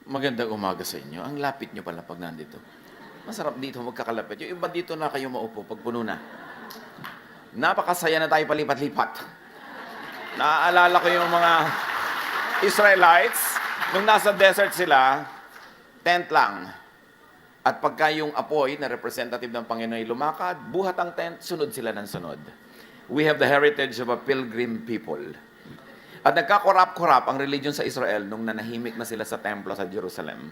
Magandang umaga sa inyo. Ang lapit nyo pala pag nandito. Masarap dito magkakalapit. Yung iba dito na kayo maupo pag puno na. Napakasaya na tayo palipat-lipat. Naaalala ko yung mga Israelites, nung nasa desert sila, tent lang. At pagka yung apoy na representative ng Panginoon ay lumakad, buhat ang tent, sunod sila ng sunod. We have the heritage of a pilgrim people. At nagkakorap-korap ang religion sa Israel nung nanahimik na sila sa templo sa Jerusalem.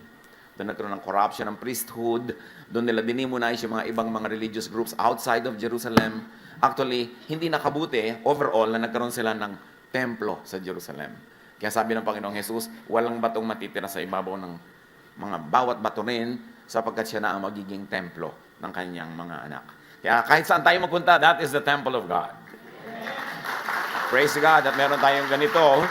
Doon nagkaroon ng corruption ng priesthood. Doon nila dinimunize yung mga ibang mga religious groups outside of Jerusalem. Actually, hindi nakabuti overall na nagkaroon sila ng templo sa Jerusalem. Kaya sabi ng Panginoong Jesus, walang batong matitira sa ibabaw ng mga bawat bato rin sapagkat siya na ang magiging templo ng kanyang mga anak. Kaya kahit saan tayo magpunta, that is the temple of God. Praise God at meron tayong ganito.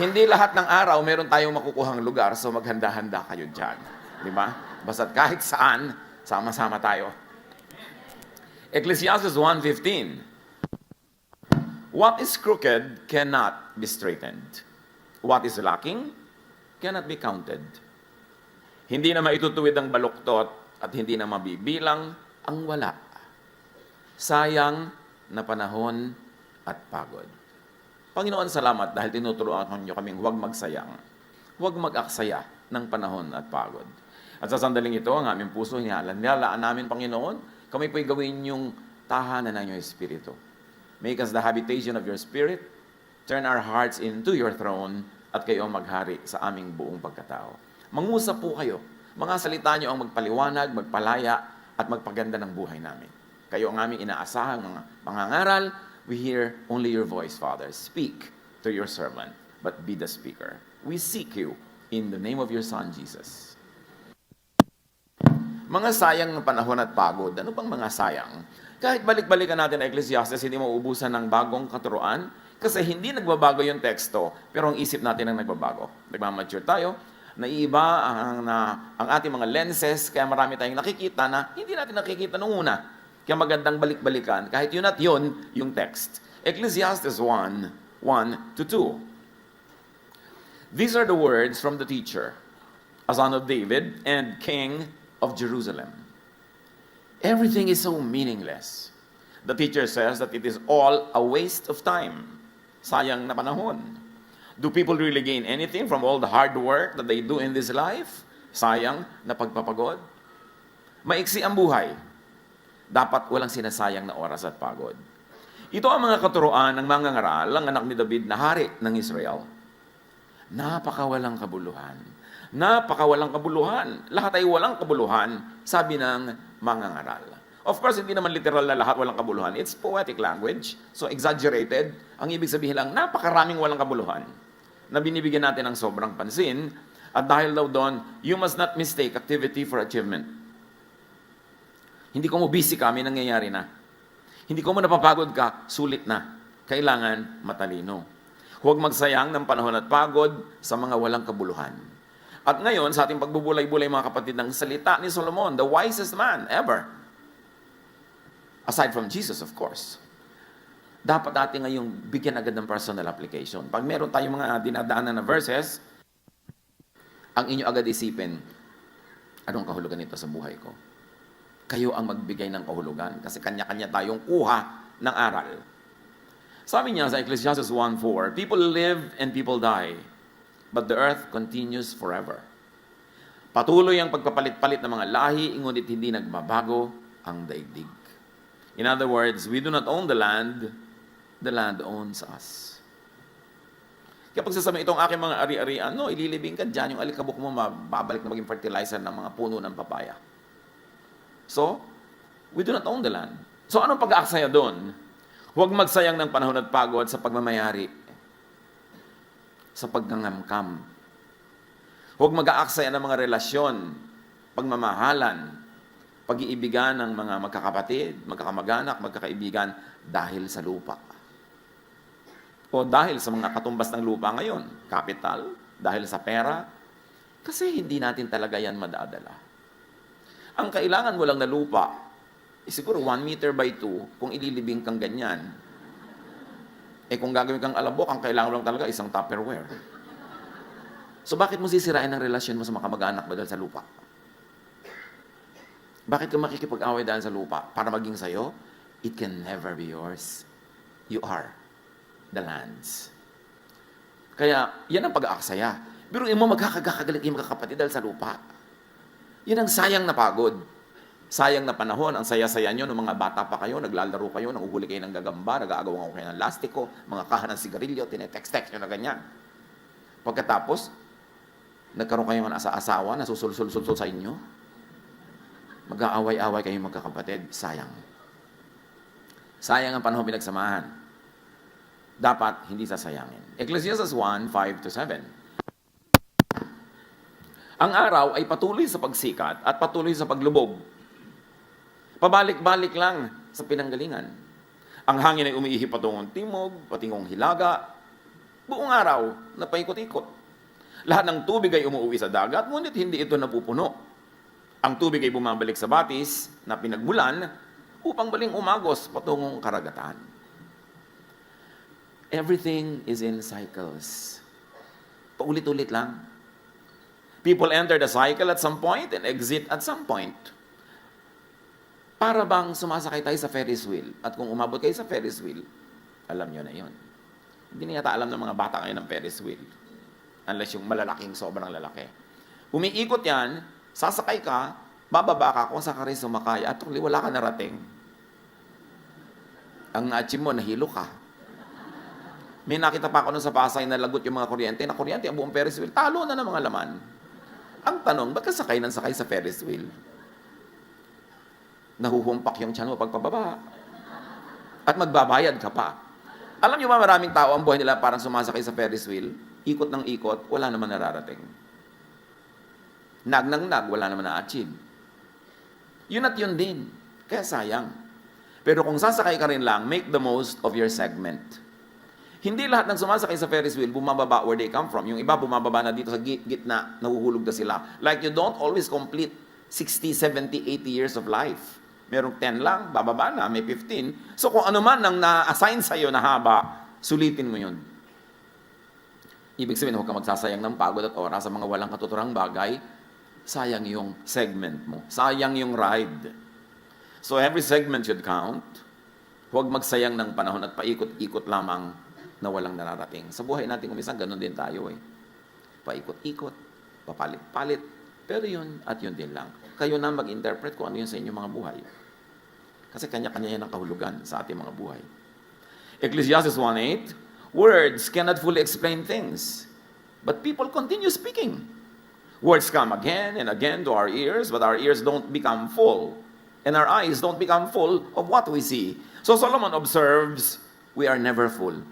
Hindi lahat ng araw meron tayong makukuhang lugar, so maghanda-handa kayo dyan. Di ba? Basta't kahit saan, sama-sama tayo. Ecclesiastes 1:15. What is crooked cannot be straightened. What is lacking cannot be counted. Hindi na maitutuwid ang baluktot at hindi na mabibilang ang wala. Sayang na panahon at pagod. Panginoon, salamat dahil tinuturuan niyo kaming huwag magsayang, huwag mag-aksaya ng panahon at pagod. At sa sandaling ito, ang aming puso, hinalaan namin, Panginoon, kami po'y gawin yung tahanan ng iyong Espiritu. Make us the habitation of your Spirit, turn our hearts into your throne, at kayo ang maghari sa aming buong pagkatao. Mangusap po kayo. Mga salita niyo ang magpaliwanag, magpalaya, at magpaganda ng buhay namin. Kayo ang aming inaasahang mga pangangaral. We hear only your voice, Father. Speak to your servant, but be the speaker. We seek you in the name of your Son, Jesus. Mga sayang ng panahon at pagod. Ano bang mga sayang? Kahit balik-balikan natin ang Ecclesiastes, hindi mauubusan ng bagong katuruan kasi hindi nagbabago yung teksto, pero ang isip natin ang nagbabago. Nagmamature tayo, naiiba ang ating mga lenses, kaya marami tayong nakikita na hindi natin nakikita nung una. Kaya magandang balik-balikan, kahit yun at yun, yung text. Ecclesiastes 1:1-2. These are the words from the teacher, a son of David and king of Jerusalem. Everything is so meaningless. The teacher says that it is all a waste of time. Sayang na panahon. Do people really gain anything from all the hard work that they do in this life? Sayang na pagpapagod. Maiksi ang buhay. Dapat walang sinasayang na oras at pagod. Ito ang mga katuruan ng mga ngaral, ang anak ni David na hari ng Israel. Napakawalang kabuluhan. Napakawalang kabuluhan. Lahat ay walang kabuluhan, sabi ng mga ngaral. Of course, hindi naman literal na lahat walang kabuluhan. It's poetic language, so exaggerated. Ang ibig sabihin lang, napakaraming walang kabuluhan na binibigyan natin ng sobrang pansin. At dahil daw doon, you must not mistake activity for achievement. Hindi ko mo busy ka, may nangyayari na. Hindi ko mo napapagod ka, sulit na. Kailangan matalino. Huwag magsayang ng panahon at pagod sa mga walang kabuluhan. At ngayon, sa ating pagbubulay-bulay mga kapatid ng salita ni Solomon, the wisest man ever. Aside from Jesus, of course. Dapat natin ngayong bigyan agad ng personal application. Pag meron tayong mga dinadaanan na verses, ang inyo agad isipin, anong kahulugan nito sa buhay ko? Kayo ang magbigay ng kahulugan kasi kanya-kanya tayong kuha ng aral. Sabi niya sa Ecclesiastes 1:4, people live and people die, but the earth continues forever. Patuloy ang pagpapalit-palit ng mga lahi, ngunit hindi nagbabago ang daigdig. In other words, we do not own the land owns us. Kaya pag sasabihin itong aking mga ari-arian, no, ililibing ka dyan, yung alikabok mo mababalik na maging fertilizer ng mga puno ng papaya. So, we do not own the land. So, anong pag-aaksaya doon? Huwag magsayang ng panahon at pagod sa pagmamayari, sa pagngangamkam. Huwag mag-aaksaya ng mga relasyon, pagmamahalan, pag-iibigan ng mga magkakapatid, magkakamag-anak, magkakaibigan dahil sa lupa. O dahil sa mga katumbas ng lupa ngayon, capital, dahil sa pera, kasi hindi natin talaga yan madadala. Ang kailangan mo lang na lupa, siguro 1 meter by 2, kung ililibing kang ganyan. Kung gagawin kang alabok, ang kailangan mo lang talaga isang Tupperware. So bakit mo sisirain ang relasyon mo sa mga kamag-anak mo dahil sa lupa? Bakit ka makikipag-away dahil sa lupa? Para maging sa'yo? It can never be yours. You are the land's. Kaya, yan ang pag-aaksaya. Pero mo magkakagalit yung mga kapatid dahil sa lupa. Yan ang sayang na pagod. Sayang na panahon, ang saya-saya nyo nung mga bata pa kayo, naglalaro kayo, nanguhuli kayo ng gagamba, nag-aagawan kayo ng lastiko, mga kahan ng sigarilyo, tinetext-text nyo na ganyan. Pagkatapos, nagkaroon kayo ng asawa na susul-sul-sul sa inyo, mag-aaway-away kayong magkakapatid, sayang. Sayang ang panahon pinagsamahan. Dapat hindi sasayangin. Ecclesiastes 1:5-7. Ang araw ay patuloy sa pagsikat at patuloy sa paglubog. Pabalik-balik lang sa pinanggalingan. Ang hangin ay umiihi patungong timog, patungong hilaga, buong araw na paikot-ikot. Lahat ng tubig ay umuwi sa dagat, ngunit hindi ito napupuno. Ang tubig ay bumabalik sa batis na pinagmulan upang baling umagos patungong karagatan. Everything is in cycles. Paulit-ulit lang. People enter the cycle at some point and exit at some point. Para bang sumasakay tayo sa Ferris wheel? At kung umabot kayo sa Ferris wheel, alam nyo na yon. Hindi na yata alam ng mga bata ngayon ng Ferris wheel. Unless yung malalaking, sobrang lalaki. Umiikot yan, sasakay ka, bababa ka kung saan ka rin sumakay, at tuloy wala ka narating. Ang na-achieve mo, nahilo ka. May nakita pa ako nun sa Pasay na lagot yung mga kuryente, na kuryente ang buong Ferris wheel, talo na ng mga laman. Ang tanong, ba't ka sakay ng sakay sa Ferris wheel? Nahuhumpak yung tiyan mo pagpababa. At magbabayad ka pa. Alam niyo ba maraming tao ang buhay nila parang sumasakay sa Ferris wheel? Ikot ng ikot, wala naman nararating. Nag ng nag, wala naman na-achieve. Yun at yun din. Kaya sayang. Pero kung sasakay ka rin lang, make the most of your segment. Hindi lahat ng sumasakay sa Ferris wheel bumababa where they come from. Yung iba bumababa na dito sa gitna, nahuhulog na sila. Like you don't always complete 60, 70, 80 years of life. Merong 10 lang, bababa na, may 15. So kung ano man ang na-assign sa'yo na haba, sulitin mo yun. Ibig sabihin, huwag ka magsasayang ng pagod at oras sa mga walang katuturang bagay. Sayang yung segment mo. Sayang yung ride. So every segment should count. Huwag magsayang ng panahon at paikot-ikot lamang na walang nararating. Sa buhay natin kumisang, ganun din tayo eh. Paikot-ikot, papalit-palit. Pero yun at yun din lang. Kayo na mag-interpret kung ano yun sa inyong mga buhay. Kasi kanya-kanya yan ang kahulugan sa ating mga buhay. Ecclesiastes 1:8, words cannot fully explain things, but people continue speaking. Words come again and again to our ears, but our ears don't become full, and our eyes don't become full of what we see. So Solomon observes, we are never full.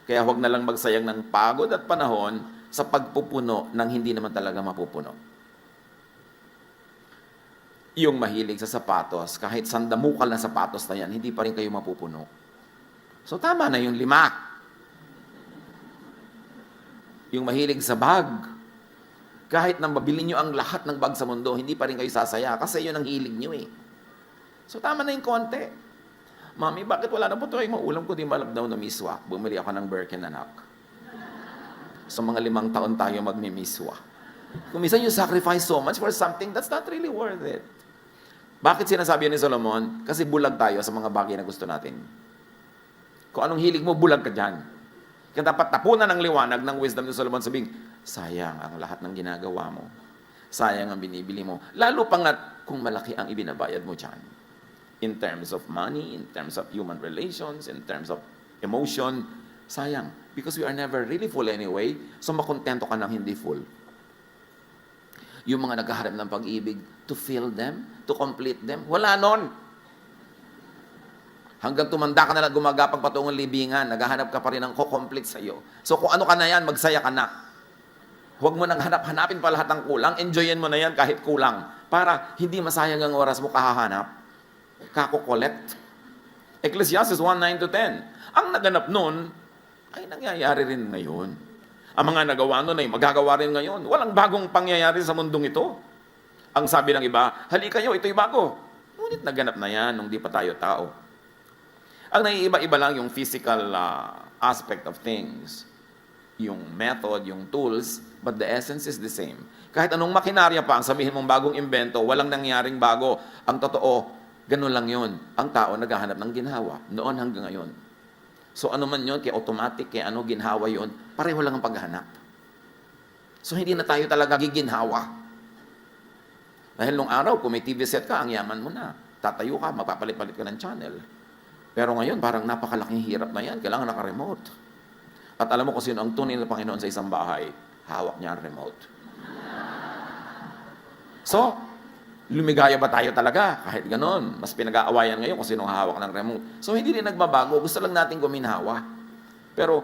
Kaya huwag na lang magsayang ng pagod at panahon sa pagpupuno ng hindi naman talaga mapupuno. Yung mahilig sa sapatos, kahit sandamukal na sapatos na yan, hindi pa rin kayo mapupuno. So tama na yung 5. Yung mahilig sa bag, kahit na mabili nyo ang lahat ng bag sa mundo, hindi pa rin kayo sasaya kasi yun ang hilig nyo eh. So tama na yung konti. Mami, bakit wala na po ito? Ay, maulam ko di malap daw na miswa. Bumili ako ng Birkin, anak. So mga 5 taon tayo magmimiswa. Kung minsan you sacrifice so much for something that's not really worth it. Bakit sinasabi ni Solomon? Kasi bulag tayo sa mga bagay na gusto natin. Kung anong hilig mo, bulag ka dyan. Kaya dapat tapunan ng liwanag ng wisdom ni Solomon, sabing, sayang ang lahat ng ginagawa mo. Sayang ang binibili mo. Lalo pa nga't kung malaki ang ibinabayad mo dyan. In terms of money, in terms of human relations, in terms of emotion, sayang. Because we are never really full anyway, so makontento ka nang hindi full. Yung mga naghahanap ng pag-ibig, to fill them, to complete them, wala nun. Hanggang tumanda ka na lang gumagapang patungong libingan, naghahanap ka pa rin ng ko-complete sa'yo. So kung ano ka na yan, magsaya ka na. Huwag mo nang hanapin pa lahat ng kulang, enjoyin mo na yan kahit kulang. Para hindi masayang ang oras mo kahahanap, kako-collect. Ecclesiastes 1:9-10. Ang naganap nun, ay nangyayari rin ngayon. Ang mga nagawa nun ay magagawa rin ngayon. Walang bagong pangyayari sa mundong ito. Ang sabi ng iba, hali kayo, ito'y bago. Ngunit naganap na yan nung di pa tayo tao. Ang naiiba-iba lang yung physical aspect of things. yung method, yung tools, but the essence is the same. Kahit anong makinarya pa, ang sabihin mong bagong imbento, walang nangyaring bago. Ang totoo, ganun lang yun. Ang tao naghahanap ng ginhawa, noon hanggang ngayon. So ano man yun, kaya automatic, kaya ano, ginhawa yun, pareho lang ang paghahanap. So hindi na tayo talaga giginhawa. Dahil nung araw, kung may TV set ka, ang yaman mo na. Tatayo ka, mapapalit-palit ka ng channel. Pero ngayon, parang napakalaking hirap na yan. Kailangan naka-remote. At alam mo kung sino ang tunay na Panginoon sa isang bahay, hawak niya ang remote. So, lumigaya ba tayo talaga? Kahit ganon. Mas pinag-aawayan ngayon kung sino hawak ng remote. So, hindi rin nagbabago. Gusto lang natin guminhawa. Pero,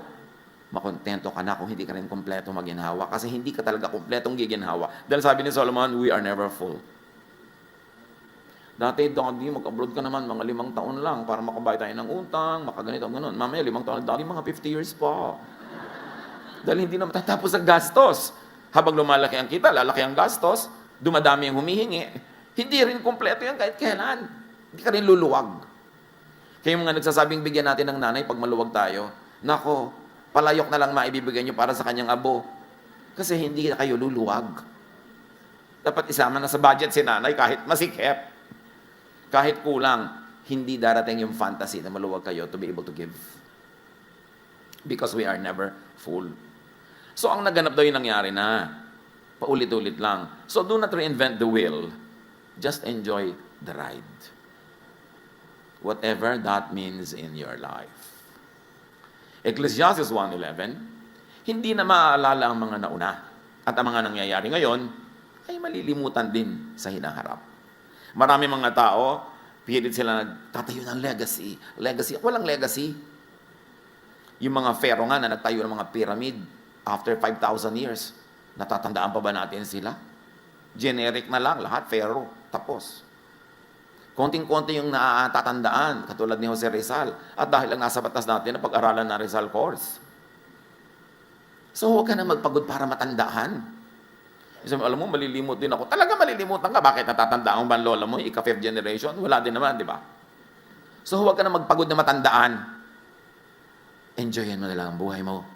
makontento ka na kung hindi ka rin kompleto maginhawa. Kasi hindi ka talaga kompletong giginhawa. Dahil sabi ni Solomon, we are never full. Dati, Daddy, mag-abroad ka naman, mga 5 taon lang para makabayad tayo ng utang, makaganito, gano'n. Mamaya, 5 taon, Daddy, mga 50 years pa. Dahil hindi na matatapos ang gastos. Habang lumalaki ang kita, lalaki ang gastos, dumadami ang humihingi. Hindi rin kompleto yan kahit kailan. Hindi ka rin luluwag. Kaya yung mga nagsasabing bigyan natin ng nanay pag maluwag tayo, nako, palayok na lang maibibigay nyo para sa kanyang abo. Kasi hindi na kayo luluwag. Dapat isama na sa budget si nanay kahit masikip. Kahit kulang, hindi darating yung fantasy na maluwag kayo to be able to give. Because we are never full. So ang naganap daw yung nangyari na. Paulit-ulit lang. So do not reinvent the wheel. Just enjoy the ride. Whatever that means in your life. Ecclesiastes 1:11, hindi na maaalala ang mga nauna. At ang mga nangyayari ngayon ay malilimutan din sa hinaharap. Marami mga tao, pilit sila nagtatayo ng legacy. Legacy. Walang legacy. Yung mga pharaoh nga na nagtayo ng mga pyramid after 5,000 years, natatandaan pa ba natin sila? Generic na lang, lahat pharaoh. Tapos. Konting-konti yung natatandaan, katulad ni Jose Rizal. At dahil ang nasa batas natin na pag-aralan na Rizal course. So huwag ka na magpagod para matandaan. Sabi, alam mo, malilimot din ako. Talaga malilimutan ka. Bakit natatandaan ba ang lola mo? Ika-5th generation? Wala din naman, di ba? So huwag ka na magpagod na matandaan. Enjoyin mo na lang ang buhay mo.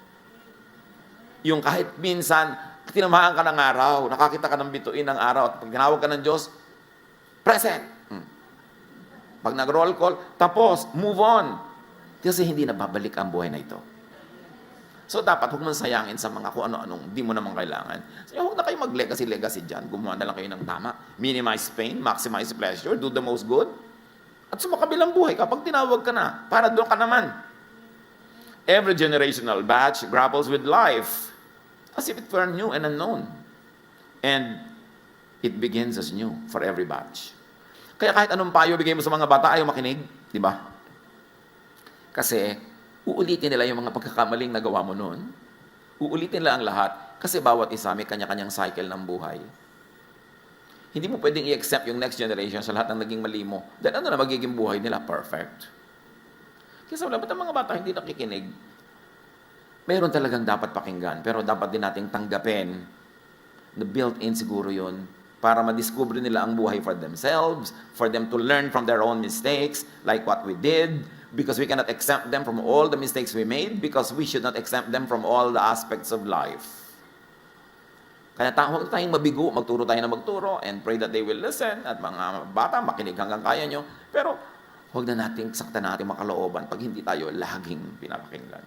Yung kahit minsan, tinamaan ka ng araw, nakakita ka ng bituin ng araw, at pag ginawag ka ng Diyos, present. Pag nag-roll call, tapos, move on. Kasi hindi na babalik ang buhay na ito. So, dapat huwag mong sayangin sa mga kung ano-anong di mo naman kailangan. So, huwag na kayo mag-legacy dyan. Gumawa na lang kayo ng tama. Minimize pain, maximize pleasure, do the most good. At sumakabilang buhay kapag tinawag ka na, para doon ka naman. Every generational batch grapples with life as if it were new and unknown. And it begins as new for every batch. Kaya kahit anong payo bigay mo sa mga bata, ayaw makinig. Di ba? Kasi, uulitin nila yung mga pagkakamaling nagawa mo noon. Uulitin nila ang lahat kasi bawat isa may kanya-kanyang cycle ng buhay. Hindi mo pwedeng i-accept yung next generation sa lahat ng naging mali mo. Dahil ano na magiging buhay nila? Perfect. Kasi wala, ba't ang mga bata hindi nakikinig? Meron talagang dapat pakinggan, pero dapat din nating tanggapin na built-in siguro yun para madiscover nila ang buhay for themselves, for them to learn from their own mistakes, like what we did, because we cannot exempt them from all the mistakes we made, because we should not exempt them from all the aspects of life. Kaya huwag tayong mabigo, magturo tayo na magturo, and pray that they will listen, at mga bata, makinig hanggang kaya nyo, pero huwag na nating saktan natin makalooban pag hindi tayo laging pinapakinggan.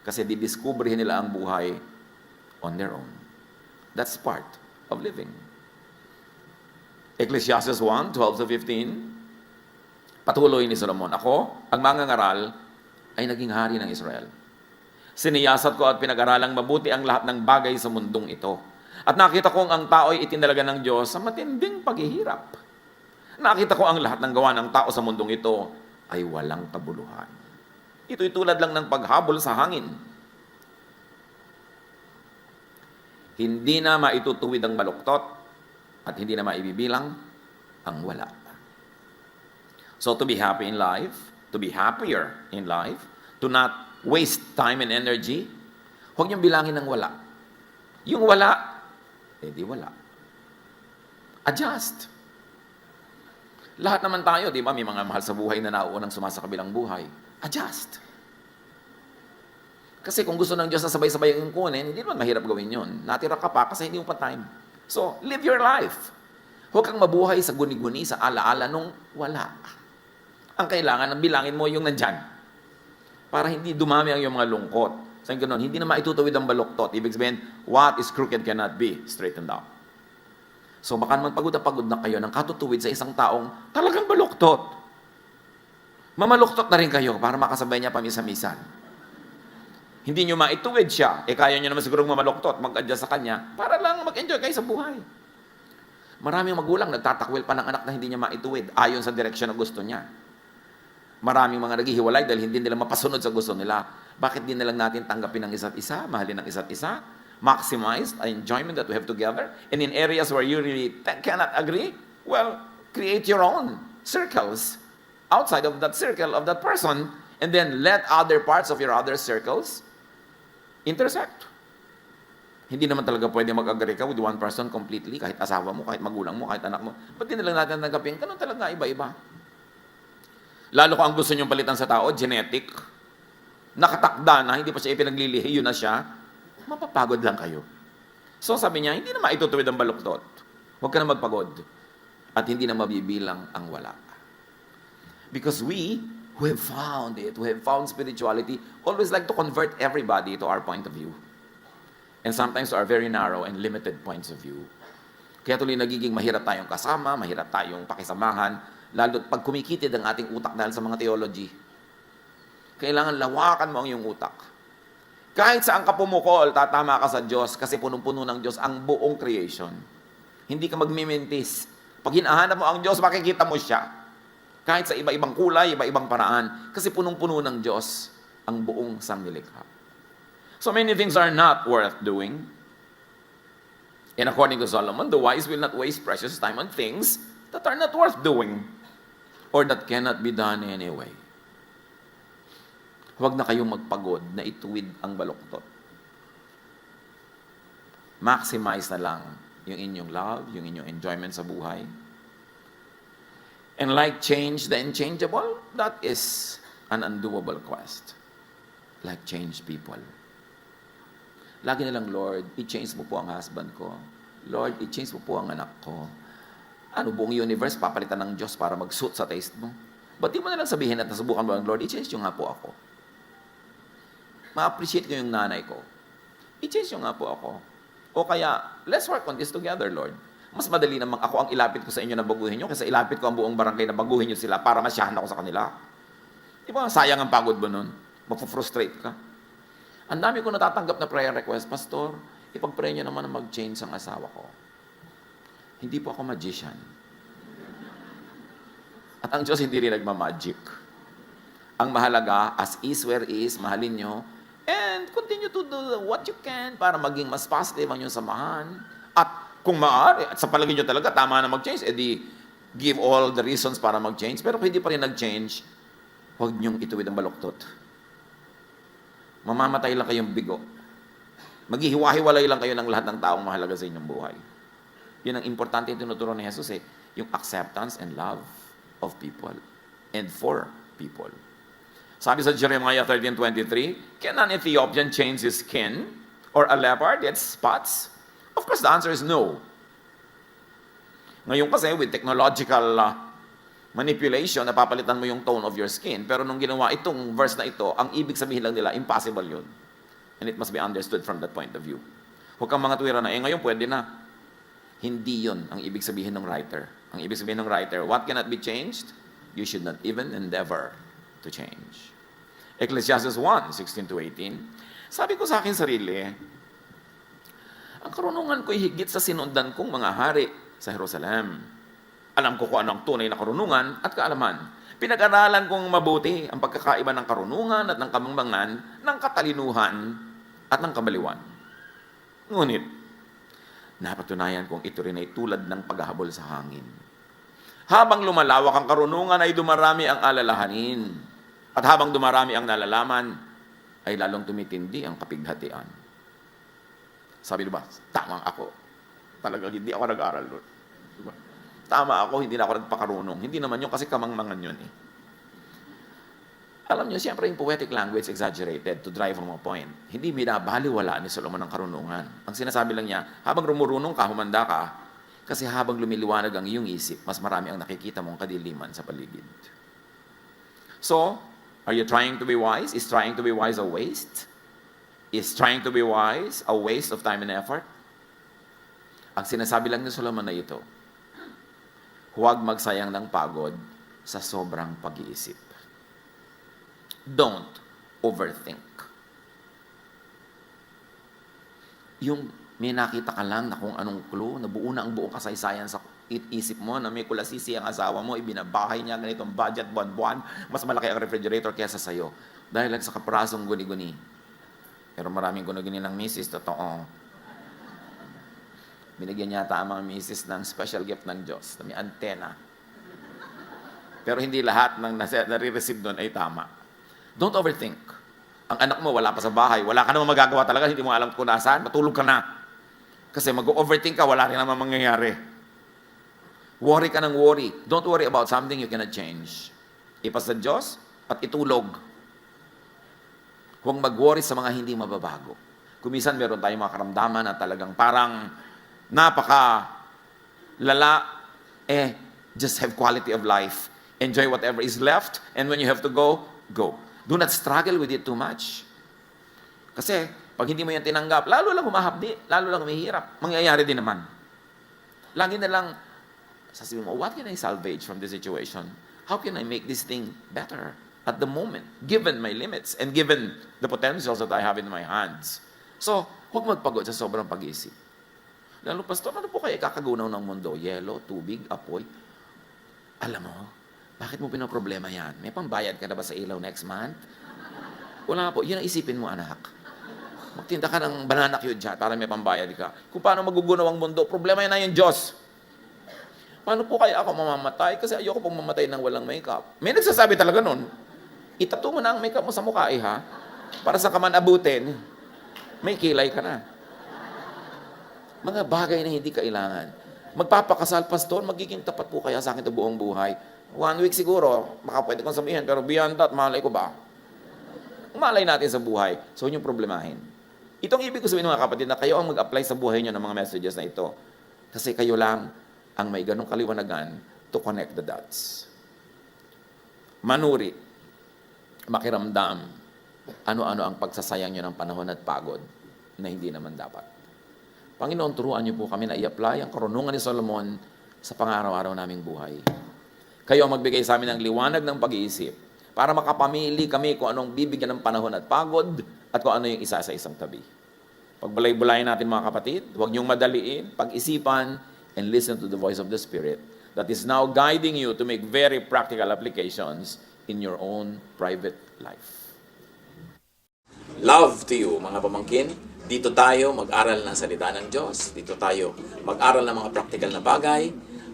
Kasi didiscoverin nila ang buhay on their own. That's part of living. Ecclesiastes 1:12-15, patuloy ni Solomon, ako, ang mangangaral, ay naging hari ng Israel. Siniyasat ko at pinag-aralang mabuti ang lahat ng bagay sa mundong ito. At nakita kong ang tao'y itinalaga ng Diyos sa matinding paghihirap. Nakita ko ang lahat ng gawa ng tao sa mundong ito ay walang kabuluhan. Ito'y tulad lang ng paghabol sa hangin. Hindi na maitutuwid ang baluktot at hindi na maibibilang ang wala. So to be happy in life, to be happier in life, to not waste time and energy, huwag niyong bilangin ng wala. Yung wala, di wala. Adjust. Lahat naman tayo, di ba? May mga mahal sa buhay na nauunang sumasa kabilang buhay. Adjust. Kasi kung gusto ng Diyos na sabay-sabay yung kunin, hindi naman mahirap gawin yun. Natira ka pa kasi hindi mo pa time. So, live your life. Huwag kang mabuhay sa guni-guni, sa alaala nung wala. Ang kailangan, bilangin mo yung nandyan. Para hindi dumami ang iyong mga lungkot. Sa ganun, hindi na maitutuwid ang baluktot. Ibig sabihin, what is crooked cannot be straightened out. So baka naman pagod na kayo ng katutuwid sa isang taong talagang baluktot. Mamaluktot na rin kayo para makasabay niya pamisa-misan. Hindi nyo maituwid siya, kaya nyo naman siguro mamaluktot, mag-adjust sa kanya, para lang mag-enjoy kayo sa buhay. Maraming magulang nagtatakwil pa ng anak na hindi niya maituwid ayon sa direksyon na gusto niya. Maraming mga naghihiwalay dahil hindi nila mapasunod sa gusto nila. Bakit di na lang natin tanggapin ang isa't isa, mahalin ang isa't isa, maximize the enjoyment that we have together, and in areas where you really cannot agree, well, create your own circles outside of that circle of that person, and then let other parts of your other circles intersect. Hindi naman talaga pwede mag-agree ka with one person completely, kahit asawa mo, kahit magulang mo, kahit anak mo. Ba't di na lang natin tanggapin? Ganun talaga, iba-iba. Lalo kung ang gusto nyong palitan sa tao, genetic, nakatakda na, hindi pa siya ipinaglilihi, yun na siya, mapapagod lang kayo. So sabi niya, hindi na maitutuwid ang baluktot. Huwag ka na magpagod. At hindi na mabibilang ang wala. Because we who have found it, who have found spirituality, always like to convert everybody to our point of view. And sometimes to our very narrow and limited points of view. Kaya tuloy nagiging mahirap tayong kasama, mahirap tayong pakisamahan, lalo pag kumikitid ang ating utak dahil sa mga theology. Kailangan lawakan mo ang iyong utak. Kahit saan ka pumukol, tatama ka sa Diyos kasi punong-puno ng Diyos ang buong creation. Hindi ka magmimintis. Pag hinahanap mo ang Diyos, makikita mo siya. Kahit sa iba-ibang kulay, iba-ibang paraan. Kasi punong-puno ng Diyos ang buong sangnilikha. So many things are not worth doing. And according to Solomon, the wise will not waste precious time on things that are not worth doing or that cannot be done anyway. Huwag na kayong magpagod na ituwid ang baluktot. Maximize na lang yung inyong love, yung inyong enjoyment sa buhay. And like change the unchangeable, that is an undoable quest. Like change people. Lagi na lang, Lord, i-change mo po ang husband ko. Lord, i-change mo po ang anak ko. Ano, buong universe, papalitan ng Diyos para mag-suit sa taste mo? Ba't di mo na lang sabihin at nasubukan mo, Lord, i-change nyo nga po ako. Ma-appreciate ko yung nanay ko. I-change nyo nga po ako. O kaya, let's work on this together, Lord. Mas madali namang ako ang ilapit ko sa inyo na baguhin nyo kaysa ilapit ko ang buong barangay na baguhin nyo sila para masyahan ako sa kanila. Di ba, sayang ang pagod mo nun? Magpo-frustrate ka. Ang dami ko natatanggap na prayer request, Pastor, ipag-pray nyo naman na mag-change ang asawa ko. Hindi po ako magician. At ang Diyos hindi rin nagmamagic. Ang mahalaga, as is where is, mahalin nyo, and continue to do what you can para maging mas positive ang inyong samahan. At kung maaari, at sa palagay nyo talaga, tama na mag-change, edi give all the reasons para mag-change. Pero kung hindi pa rin nag-change, huwag nyong ituwid ang baluktot. Mamamatay lang kayong bigo. Maghihiwa-hiwalay lang kayo ng lahat ng taong mahalaga sa inyong buhay. Yun ang importante yung tinuturo ni Jesus yung acceptance and love of people and for people. Sabi sa Jeremiah 13:23, can an Ethiopian change his skin or a leopard get spots? Of course, the answer is no. Ngayon kasi, with technological manipulation, napapalitan mo yung tone of your skin. Pero nung ginawa itong verse na ito, ang ibig sabihin lang nila, impossible yun. And it must be understood from that point of view. Huwag kang mga tuwira na, ngayon pwede na. Hindi yun ang ibig sabihin ng writer. Ang ibig sabihin ng writer, what cannot be changed, you should not even endeavor to change. Ecclesiastes 1:16-18, sabi ko sa akin sarili, ang karunungan ko'y higit sa sinundan kong mga hari sa Jerusalem. Alam ko kung ano ang tunay na karunungan at kaalaman. Pinag-aralan kong mabuti ang pagkakaiba ng karunungan at ng kamangmangan, ng katalinuhan at ng kabaliwan. Ngunit, napatunayan kong ito rin ay tulad ng paghahabol sa hangin. Habang lumalawak ang karunungan ay dumarami ang alalahanin. At habang dumarami ang nalalaman, ay lalong tumitindi ang kapighatian. Sabi diba, tama ako. Talagang hindi ako nag-aral doon. Diba? Tama ako, hindi na ako nagpakarunong. Hindi naman yun kasi kamangmangan yun eh. Alam niyo, siyempre yung poetic language exaggerated to drive home a point. Hindi binabaliwala ni Solomon ang karunungan. Ang sinasabi lang niya, habang rumurunong ka, humanda ka, kasi habang lumiliwanag ang iyong isip, mas marami ang nakikita mong kadiliman sa paligid. So, are you trying to be wise? Is trying to be wise a waste? Is trying to be wise a waste of time and effort? Ang sinasabi lang ni Solomon na ito, huwag magsayang ng pagod sa sobrang pag-iisip. Don't overthink. Yung may nakita ka lang na kung anong clue, nabuo na ang buong kasaysayan sa isip mo na may kulasisi ang asawa mo, ibinabahay niya ganitong budget buwan-buwan, mas malaki ang refrigerator kaysa sa'yo. Dahil lang sa kaprasong guni-guni. Pero maraming guni-guni ng misis, totoo. Binigyan yata ang mga misis ng special gift ng Diyos, na may antena. Pero hindi lahat ng nare-receive doon ay tama. Don't overthink. Ang anak mo wala pa sa bahay, wala ka naman magagawa talaga, hindi mo alam kung nasaan, matulog ka na. Kasi mag-overthink ka, wala rin naman mangyayari. Worry ka ng worry. Don't worry about something you cannot change. Ipas sa Diyos at itulog. Huwag mag-worry sa mga hindi mababago. Kumisan meron tayong mga karamdaman na talagang parang napaka lala, just have quality of life. Enjoy whatever is left, and when you have to go, go. Do not struggle with it too much. Kasi, pag hindi mo yan tinanggap, lalo lang humahapdi, lalo lang humihirap. Mangyayari din naman. Lagi na lang, sasabihin mo, what can I salvage from this situation? How can I make this thing better at the moment, given my limits and given the potentials that I have in my hands? So, huwag magpagod sa sobrang pag-iisip. Lalo, Pastor, ano po kaya kakagunaw ng mundo? Yelo, tubig, apoy? Alam mo, bakit mo pinoproblema yan? May pambayad ka na ba sa ilaw next month? Wala po. Yun ang isipin mo, anak. Magtinda ka ng banana cue dyan para may pambayad ka. Kung paano magugunaw ang mundo, problema yan na yung Diyos. Paano po kaya ako mamamatay? Kasi ayoko pong mamatay ng walang makeup. May nagsasabi talaga nun. Itato mo na ang makeup mo sa mukha, ha? Para sa kaman abutin, may kilay ka na. Mga bagay na hindi kailangan. Magpapakasal, Pastor, magiging tapat po kaya sa akin ito buong buhay. 1 week siguro, baka pwede kong sabihin, pero beyond that, malay ko ba? Malay natin sa buhay. So, yun yung problemahin. Itong ibig ko sabihin mga kapatid na kayo ang mag-apply sa buhay nyo ng mga messages na ito. Kasi kayo lang ang may ganong kaliwanagan to connect the dots. Manuri, makiramdam, ano-ano ang pagsasayang nyo ng panahon at pagod na hindi naman dapat. Panginoon, turuan niyo po kami na i-apply ang karunungan ni Solomon sa pang-araw-araw naming buhay. Kayo ang magbigay sa amin ng liwanag ng pag-iisip para makapamili kami kung anong bibigyan ng panahon at pagod at kung ano yung isa sa isang tabi. Pagbalay-bulayin natin mga kapatid, huwag niyong madaliin, pag-isipan, and listen to the voice of the Spirit that is now guiding you to make very practical applications in your own private life. Love to you, mga pamangkin. Dito tayo mag-aral ng salita ng Diyos. Dito tayo mag-aral ng mga practical na bagay,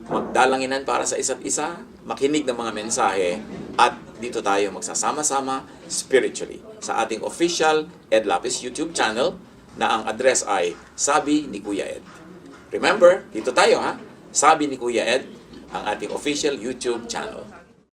magdalanginan para sa isa't isa, makinig ng mga mensahe, at dito tayo magsasama-sama spiritually sa ating official Ed Lapis YouTube channel na ang address ay Sabi ni Kuya Ed. Remember, dito tayo ha, Sabi ni Kuya Ed, ang ating official YouTube channel.